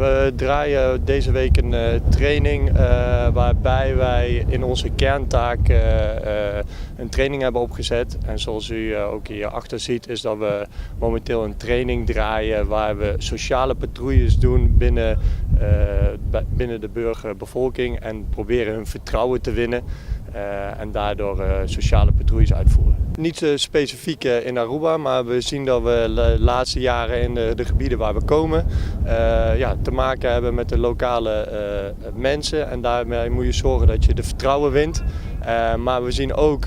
We draaien deze week een training waarbij wij in onze kerntaak een training hebben opgezet. En zoals u ook hierachter ziet is dat we momenteel een training draaien waar we sociale patrouilles doen binnen de burgerbevolking en proberen hun vertrouwen te winnen en daardoor sociale patrouilles uitvoeren. Niet specifiek in Aruba, maar we zien dat we de laatste jaren in de gebieden waar we komen te maken hebben met de lokale mensen. En daarmee moet je zorgen dat je de vertrouwen wint. Maar we zien ook,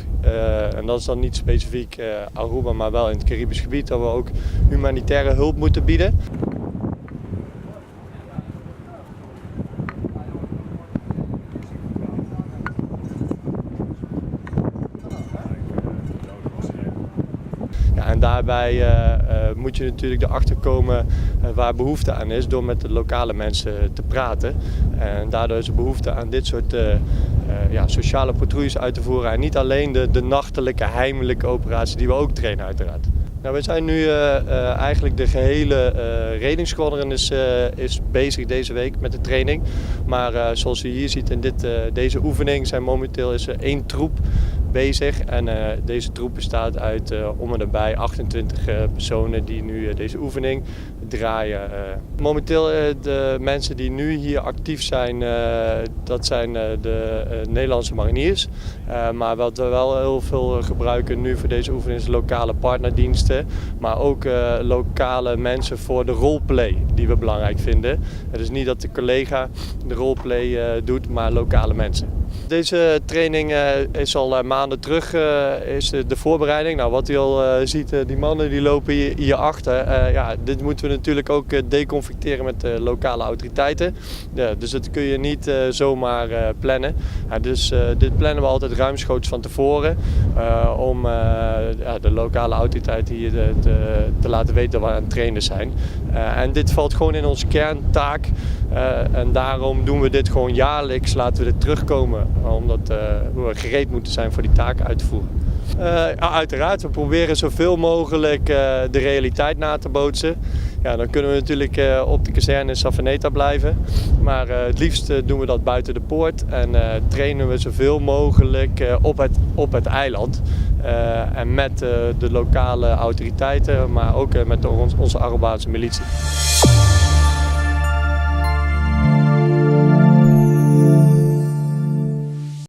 en dat is dan niet specifiek Aruba, maar wel in het Caribisch gebied, dat we ook humanitaire hulp moeten bieden. Ja, en daarbij moet je natuurlijk erachter komen waar behoefte aan is door met de lokale mensen te praten. En daardoor is er behoefte aan dit soort sociale patrouilles uit te voeren. En niet alleen de nachtelijke, heimelijke operatie die we ook trainen uiteraard. Nou, we zijn nu eigenlijk de gehele redingssquadron is bezig deze week met de training. Maar zoals u hier ziet in deze oefening zijn momenteel is er 1 troep bezig. En deze troep bestaat uit om en nabij 28 personen die nu deze oefening draaien. Momenteel de mensen die nu hier actief zijn, dat zijn de Nederlandse mariniers. Maar wat we wel heel veel gebruiken nu voor deze oefening is lokale partnerdiensten. Maar ook lokale mensen voor de roleplay die we belangrijk vinden. Het is niet dat de collega de roleplay doet, maar lokale mensen. Deze training is al maanden terug, is de voorbereiding. Nou, wat u al ziet, die mannen die lopen hierachter. Dit moeten we natuurlijk ook deconflicteren met de lokale autoriteiten. Dus dat kun je niet zomaar plannen. Dus dit plannen we altijd ruimschoots van tevoren. Om de lokale autoriteiten hier te laten weten dat we aan het trainen zijn. En dit valt gewoon in onze kerntaak. En daarom doen we dit gewoon jaarlijks, laten we dit terugkomen. Omdat we gereed moeten zijn voor die taak uit te voeren. Uiteraard, we proberen zoveel mogelijk de realiteit na te bootsen. Ja, dan kunnen we natuurlijk op de kazerne in Savaneta blijven. Maar het liefst doen we dat buiten de poort en trainen we zoveel mogelijk op het eiland. En met de lokale autoriteiten, maar ook met onze Arubaanse militie.